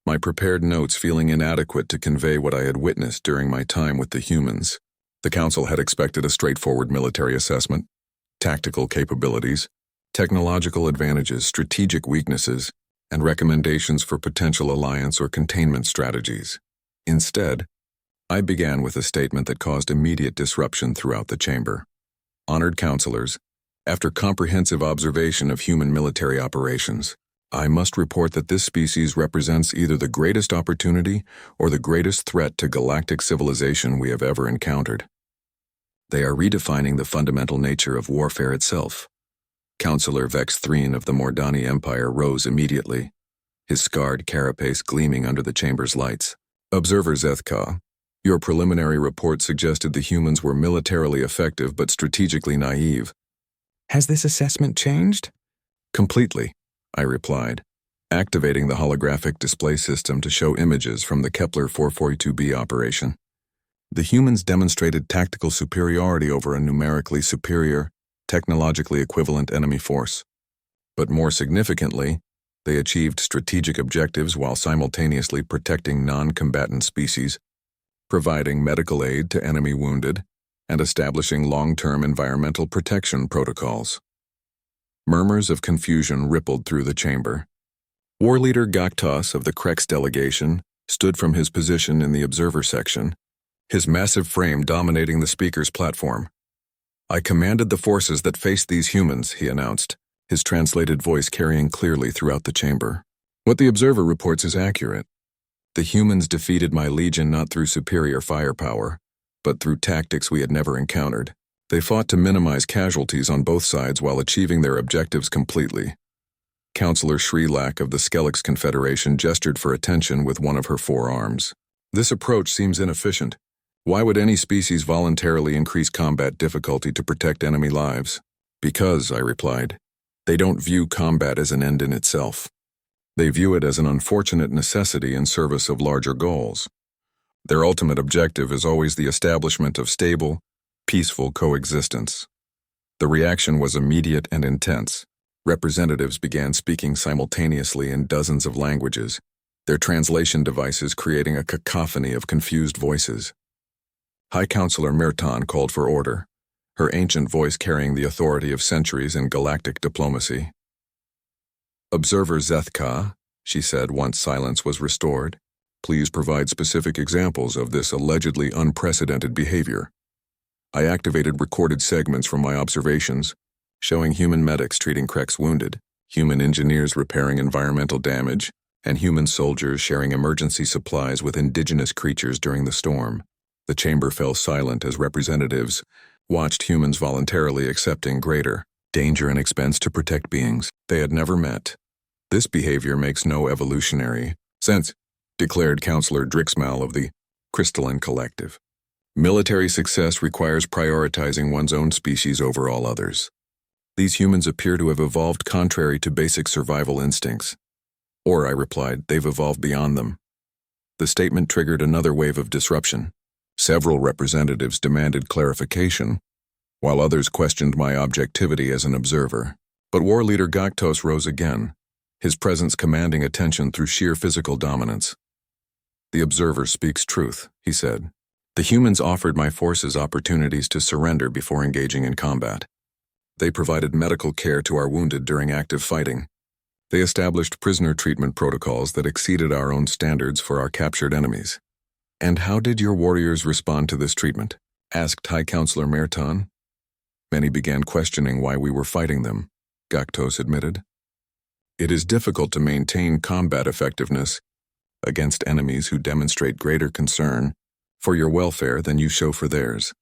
my prepared notes feeling inadequate to convey what I had witnessed during my time with the humans. The council had expected a straightforward military assessment, tactical capabilities, technological advantages, strategic weaknesses, and recommendations for potential alliance or containment strategies. Instead, I began with a statement that caused immediate disruption throughout the chamber. Honored counselors, after comprehensive observation of human military operations, I must report that this species represents either the greatest opportunity or the greatest threat to galactic civilization we have ever encountered. They are redefining the fundamental nature of warfare itself. Counselor Vex Threen of the Mordani Empire rose immediately, his scarred carapace gleaming under the chamber's lights. Observer Zethka, your preliminary report suggested the humans were militarily effective but strategically naive. Has this assessment changed? Completely, I replied, activating the holographic display system to show images from the Kepler 442b operation. The humans demonstrated tactical superiority over a numerically superior, technologically equivalent enemy force. But more significantly, they achieved strategic objectives while simultaneously protecting non-combatant species, providing medical aid to enemy wounded, and establishing long-term environmental protection protocols. Murmurs of confusion rippled through the chamber. War Leader Gaktos of the Krex delegation stood from his position in the observer section, his massive frame dominating the speaker's platform. "I commanded the forces that faced these humans," he announced, his translated voice carrying clearly throughout the chamber. "What the observer reports is accurate. The humans defeated my legion not through superior firepower, but through tactics we had never encountered. They fought to minimize casualties on both sides while achieving their objectives completely." Counselor Shrilak of the Skelix Confederation gestured for attention with one of her forearms. "This approach seems inefficient. Why would any species voluntarily increase combat difficulty to protect enemy lives?" "Because," I replied, "they don't view combat as an end in itself. They view it as an unfortunate necessity in service of larger goals. Their ultimate objective is always the establishment of stable, peaceful coexistence." The reaction was immediate and intense. Representatives began speaking simultaneously in dozens of languages, their translation devices creating a cacophony of confused voices. High Counselor Mirtan called for order, her ancient voice carrying the authority of centuries in galactic diplomacy. "Observer Zethka," she said once silence was restored, "please provide specific examples of this allegedly unprecedented behavior." I activated recorded segments from my observations, showing human medics treating Krex wounded, human engineers repairing environmental damage, and human soldiers sharing emergency supplies with indigenous creatures during the storm. The chamber fell silent as representatives watched humans voluntarily accepting greater danger and expense to protect beings they had never met. "This behavior makes no evolutionary sense," declared Counselor Drixmal of the Crystalline Collective. "Military success requires prioritizing one's own species over all others. These humans appear to have evolved contrary to basic survival instincts." "Or," I replied, "they've evolved beyond them." The statement triggered another wave of disruption. Several representatives demanded clarification, while others questioned my objectivity as an observer. But War Leader Gaktos rose again, his presence commanding attention through sheer physical dominance. "The observer speaks truth," he said. "The humans offered my forces opportunities to surrender before engaging in combat. They provided medical care to our wounded during active fighting. They established prisoner treatment protocols that exceeded our own standards for our captured enemies." "And how did your warriors respond to this treatment?" asked High Counselor Mirtan. "Many began questioning why we were fighting them," Gaktos admitted. "It is difficult to maintain combat effectiveness against enemies who demonstrate greater concern for your welfare than you show for theirs."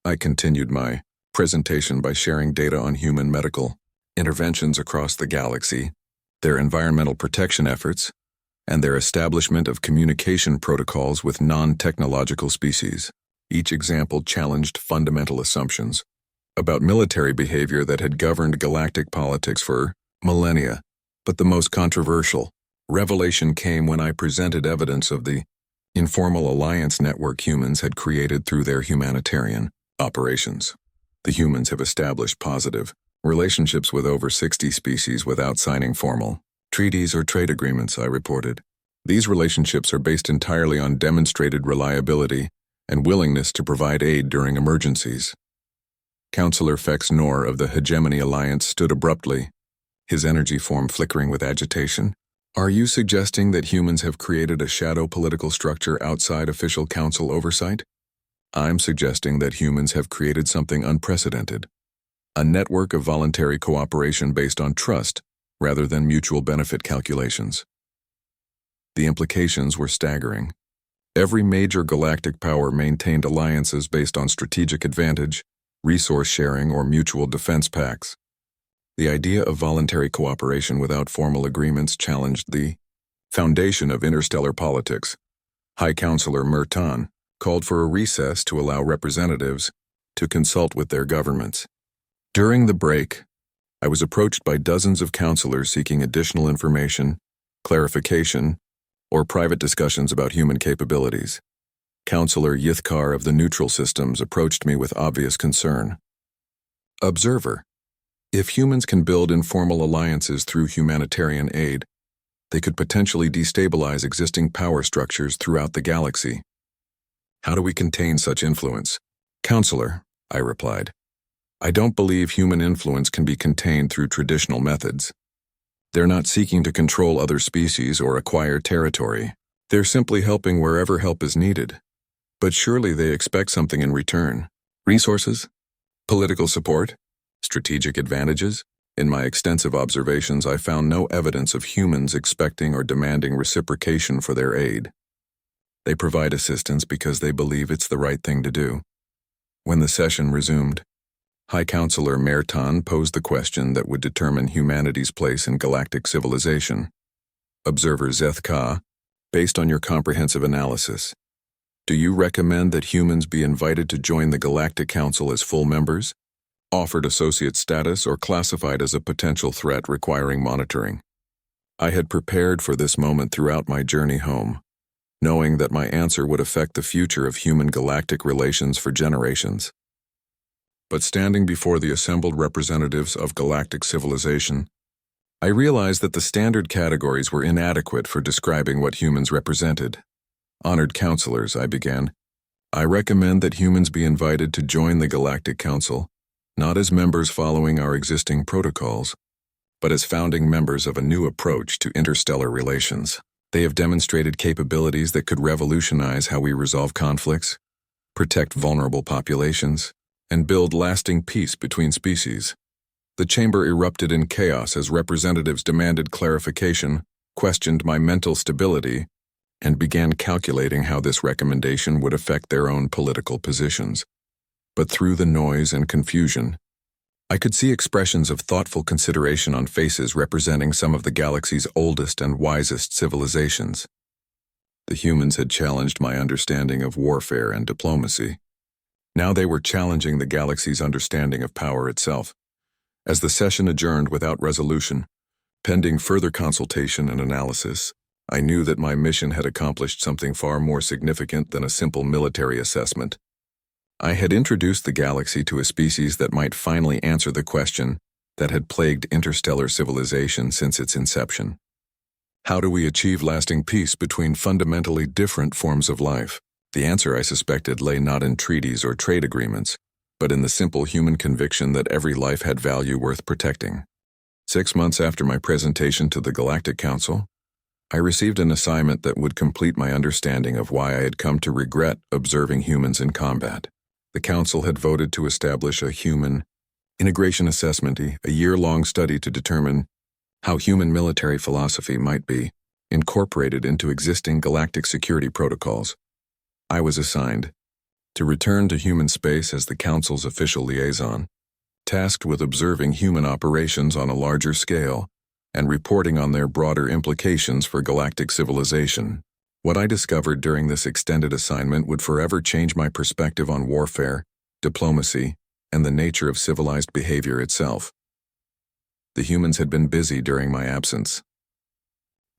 I continued my presentation by sharing data on human medical interventions across the galaxy, their environmental protection efforts, and their establishment of communication protocols with non-technological species. Each example challenged fundamental assumptions about military behavior that had governed galactic politics for millennia. But the most controversial revelation came when I presented evidence of the informal alliance network humans had created through their humanitarian operations. The humans have established positive relationships with over 60 species without signing formal treaties or trade agreements, I reported. These relationships are based entirely on demonstrated reliability and willingness to provide aid during emergencies. Counselor Fex Nor of the Hegemony Alliance stood abruptly, his energy form flickering with agitation. "Are you suggesting that humans have created a shadow political structure outside official council oversight?" "I'm suggesting that humans have created something unprecedented. A network of voluntary cooperation based on trust rather than mutual benefit calculations." The implications were staggering. Every major galactic power maintained alliances based on strategic advantage, resource sharing, or mutual defense pacts. The idea of voluntary cooperation without formal agreements challenged the foundation of interstellar politics. High Counselor Mirtan called for a recess to allow representatives to consult with their governments. During the break, I was approached by dozens of counselors seeking additional information, clarification, or private discussions about human capabilities. Counselor Yithkar of the Neutral Systems approached me with obvious concern. Observer: if humans can build informal alliances through humanitarian aid, they could potentially destabilize existing power structures throughout the galaxy. How do we contain such influence? Counselor, I replied, I don't believe human influence can be contained through traditional methods. They're not seeking to control other species or acquire territory. They're simply helping wherever help is needed. But surely they expect something in return. Resources? Political support? Strategic advantages? In my extensive observations, I found no evidence of humans expecting or demanding reciprocation for their aid. They provide assistance because they believe it's the right thing to do. When the session resumed, High Counselor Merton posed the question that would determine humanity's place in galactic civilization. Observer Zethka, based on your comprehensive analysis, do you recommend that humans be invited to join the Galactic Council as full members, offered associate status, or classified as a potential threat requiring monitoring? I had prepared for this moment throughout my journey home, knowing that my answer would affect the future of human-galactic relations for generations. But standing before the assembled representatives of galactic civilization, I realized that the standard categories were inadequate for describing what humans represented. Honored counselors, I began, I recommend that humans be invited to join the Galactic Council, not as members following our existing protocols, but as founding members of a new approach to interstellar relations. They have demonstrated capabilities that could revolutionize how we resolve conflicts, protect vulnerable populations, and build lasting peace between species. The chamber erupted in chaos as representatives demanded clarification, questioned my mental stability, and began calculating how this recommendation would affect their own political positions. But through the noise and confusion, I could see expressions of thoughtful consideration on faces representing some of the galaxy's oldest and wisest civilizations. The humans had challenged my understanding of warfare and diplomacy. Now they were challenging the galaxy's understanding of power itself. As the session adjourned without resolution, pending further consultation and analysis, I knew that my mission had accomplished something far more significant than a simple military assessment. I had introduced the galaxy to a species that might finally answer the question that had plagued interstellar civilization since its inception. How do we achieve lasting peace between fundamentally different forms of life? The answer, I suspected, lay not in treaties or trade agreements, but in the simple human conviction that every life had value worth protecting. 6 months after my presentation to the Galactic Council, I received an assignment that would complete my understanding of why I had come to regret observing humans in combat. The Council had voted to establish a human integration assessment, a year-long study to determine how human military philosophy might be incorporated into existing galactic security protocols. I was assigned to return to human space as the Council's official liaison, tasked with observing human operations on a larger scale and reporting on their broader implications for galactic civilization. What I discovered during this extended assignment would forever change my perspective on warfare, diplomacy, and the nature of civilized behavior itself. The humans had been busy during my absence.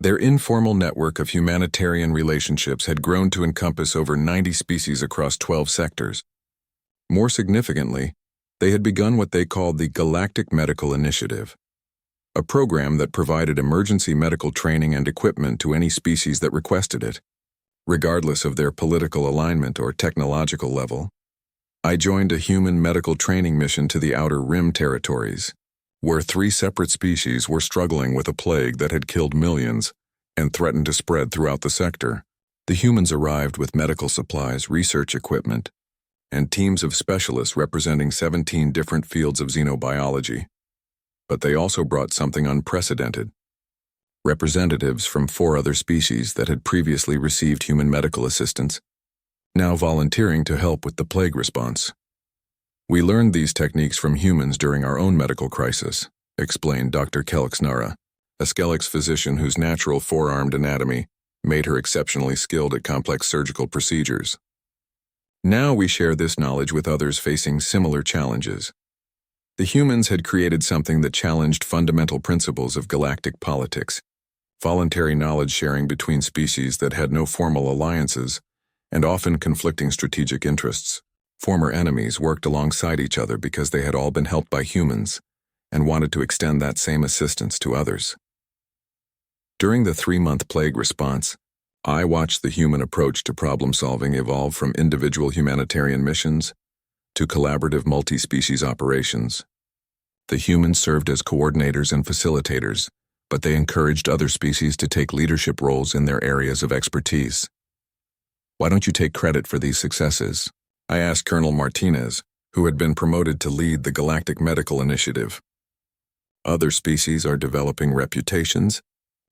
Their informal network of humanitarian relationships had grown to encompass over 90 species across 12 sectors. More significantly, they had begun what they called the Galactic Medical Initiative, a program that provided emergency medical training and equipment to any species that requested it, regardless of their political alignment or technological level. I joined a human medical training mission to the Outer Rim territories, where 3 separate species were struggling with a plague that had killed millions and threatened to spread throughout the sector. The humans arrived with medical supplies, research equipment, and teams of specialists representing 17 different fields of xenobiology. But they also brought something unprecedented: representatives from 4 other species that had previously received human medical assistance, now volunteering to help with the plague response. We learned these techniques from humans during our own medical crisis, explained Dr. Kelixnara, a Skelix physician whose natural four-armed anatomy made her exceptionally skilled at complex surgical procedures. Now we share this knowledge with others facing similar challenges. The humans had created something that challenged fundamental principles of galactic politics, voluntary knowledge sharing between species that had no formal alliances and often conflicting strategic interests. Former enemies worked alongside each other because they had all been helped by humans and wanted to extend that same assistance to others. During the 3-month plague response, I watched the human approach to problem-solving evolve from individual humanitarian missions to collaborative multi-species operations. The humans served as coordinators and facilitators, but they encouraged other species to take leadership roles in their areas of expertise. "Why don't you take credit for these successes?" I asked Colonel Martinez, who had been promoted to lead the Galactic Medical Initiative. "Other species are developing reputations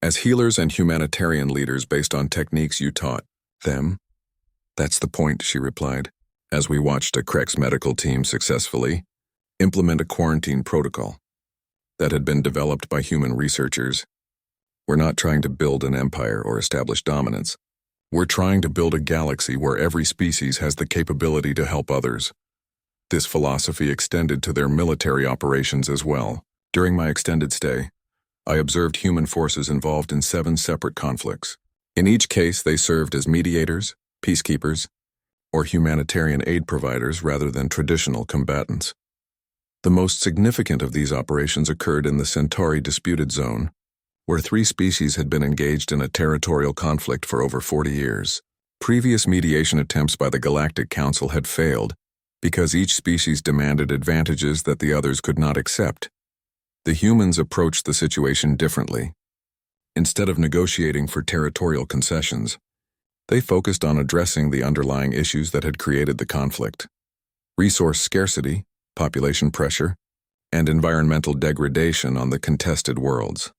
as healers and humanitarian leaders based on techniques you taught them." "That's the point," she replied, as we watched a Krex medical team successfully implement a quarantine protocol that had been developed by human researchers. "We're not trying to build an empire or establish dominance. We're trying to build a galaxy where every species has the capability to help others." This philosophy extended to their military operations as well. During my extended stay, I observed human forces involved in 7 separate conflicts. In each case, they served as mediators, peacekeepers, or humanitarian aid providers rather than traditional combatants. The most significant of these operations occurred in the Centauri Disputed Zone, where 3 species had been engaged in a territorial conflict for over 40 years. Previous mediation attempts by the Galactic Council had failed because each species demanded advantages that the others could not accept. The humans approached the situation differently. Instead of negotiating for territorial concessions, they focused on addressing the underlying issues that had created the conflict: resource scarcity, population pressure, and environmental degradation on the contested worlds.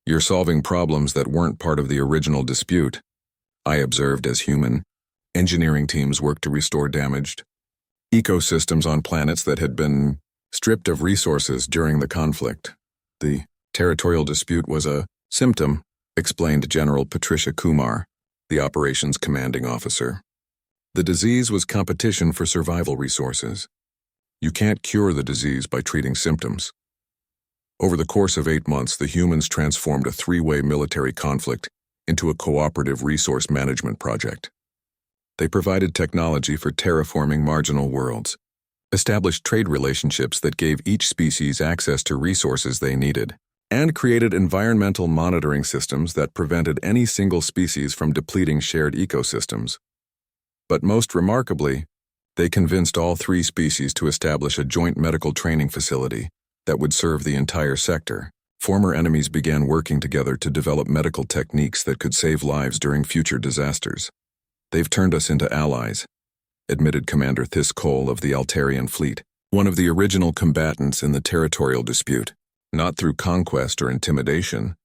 "You're solving problems that weren't part of the original dispute," I observed as human engineering teams worked to restore damaged ecosystems on planets that had been stripped of resources during the conflict. "The territorial dispute was a symptom," explained General Patricia Kumar, the operations commanding officer. "The disease was competition for survival resources. You can't cure the disease by treating symptoms." Over the course of 8 months, the humans transformed a 3-way military conflict into a cooperative resource management project. They provided technology for terraforming marginal worlds, established trade relationships that gave each species access to resources they needed, and created environmental monitoring systems that prevented any single species from depleting shared ecosystems. But most remarkably, they convinced all 3 species to establish a joint medical training facility that would serve the entire sector. Former enemies began working together to develop medical techniques that could save lives during future disasters. "They've turned us into allies," admitted Commander This Cole of the Altarian fleet, one of the original combatants in the territorial dispute. "Not through conquest or intimidation,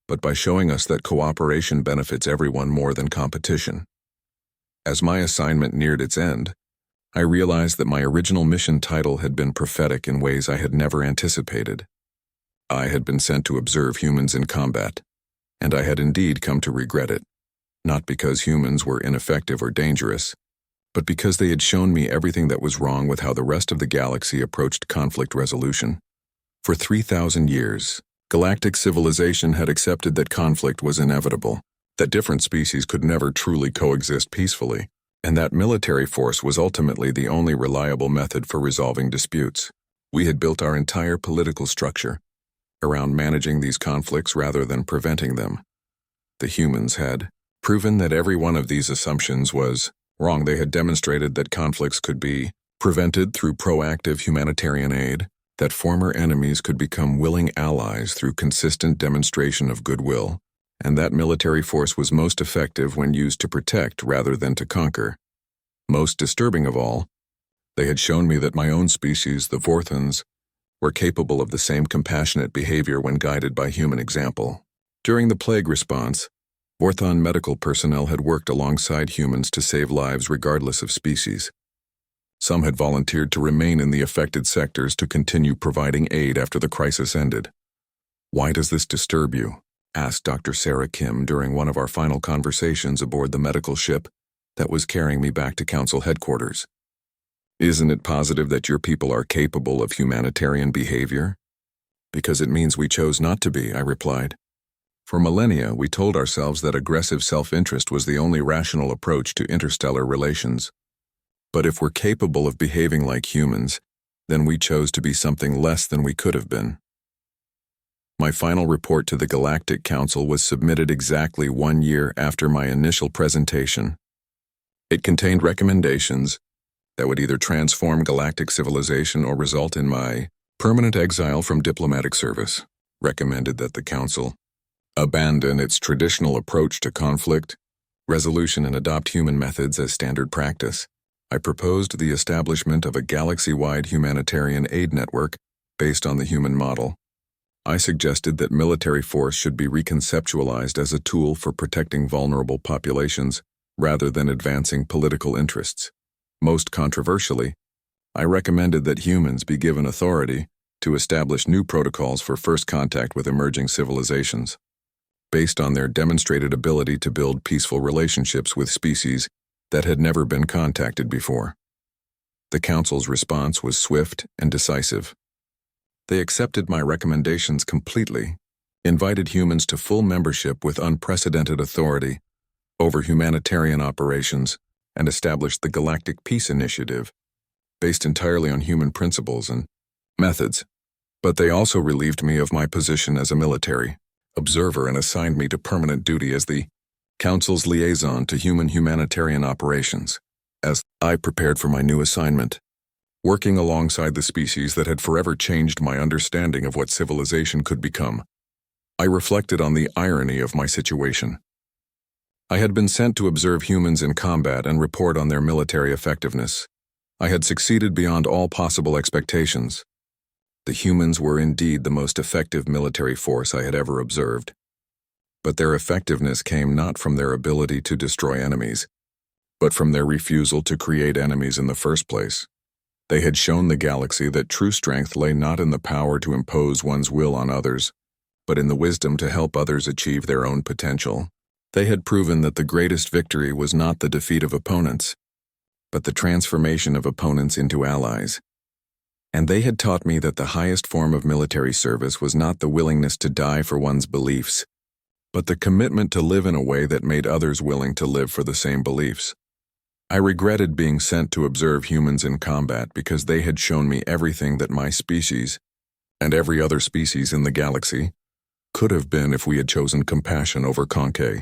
but by showing us that cooperation benefits everyone more than competition." As my assignment neared its end, I realized that my original mission title had been prophetic in ways I had never anticipated. I had been sent to observe humans in combat, and I had indeed come to regret it, not because humans were ineffective or dangerous, but because they had shown me everything that was wrong with how the rest of the galaxy approached conflict resolution. For 3,000 years, galactic civilization had accepted that conflict was inevitable, that different species could never truly coexist peacefully, and that military force was ultimately the only reliable method for resolving disputes. We had built our entire political structure around managing these conflicts rather than preventing them. The humans had proven that every one of these assumptions was wrong. They had demonstrated that conflicts could be prevented through proactive humanitarian aid, that former enemies could become willing allies through consistent demonstration of goodwill, and that military force was most effective when used to protect rather than to conquer. Most disturbing of all, they had shown me that my own species, the Vorthons, were capable of the same compassionate behavior when guided by human example. During the plague response, Vorthon medical personnel had worked alongside humans to save lives regardless of species. Some had volunteered to remain in the affected sectors to continue providing aid after the crisis ended. "Why does this disturb you?" asked Dr. Sarah Kim during one of our final conversations aboard the medical ship that was carrying me back to Council headquarters. Isn't it positive that your people are capable of humanitarian behavior? Because it means we chose not to be, I replied. For millennia, we told ourselves that aggressive self-interest was the only rational approach to interstellar relations. But if we're capable of behaving like humans, then we chose to be something less than we could have been. My final report to the Galactic Council was submitted exactly 1 year after my initial presentation. It contained recommendations that would either transform galactic civilization or result in my permanent exile from diplomatic service. Recommended that the Council abandon its traditional approach to conflict resolution and adopt human methods as standard practice. I proposed the establishment of a galaxy-wide humanitarian aid network based on the human model. I suggested that military force should be reconceptualized as a tool for protecting vulnerable populations rather than advancing political interests. Most controversially, I recommended that humans be given authority to establish new protocols for first contact with emerging civilizations, based on their demonstrated ability to build peaceful relationships with species that had never been contacted before. The Council's response was swift and decisive. They accepted my recommendations completely, invited humans to full membership with unprecedented authority over humanitarian operations, and established the Galactic Peace Initiative, based entirely on human principles and methods. But they also relieved me of my position as a military observer and assigned me to permanent duty as the Council's liaison to humanitarian operations, as I prepared for my new assignment, working alongside the species that had forever changed my understanding of what civilization could become. I reflected on the irony of my situation. I had been sent to observe humans in combat and report on their military effectiveness. I had succeeded beyond all possible expectations. The humans were indeed the most effective military force I had ever observed. But their effectiveness came not from their ability to destroy enemies, but from their refusal to create enemies in the first place. They had shown the galaxy that true strength lay not in the power to impose one's will on others, but in the wisdom to help others achieve their own potential. They had proven that the greatest victory was not the defeat of opponents, but the transformation of opponents into allies. And they had taught me that the highest form of military service was not the willingness to die for one's beliefs, but the commitment to live in a way that made others willing to live for the same beliefs. I regretted being sent to observe humans in combat because they had shown me everything that my species, and every other species in the galaxy, could have been if we had chosen compassion over conquest.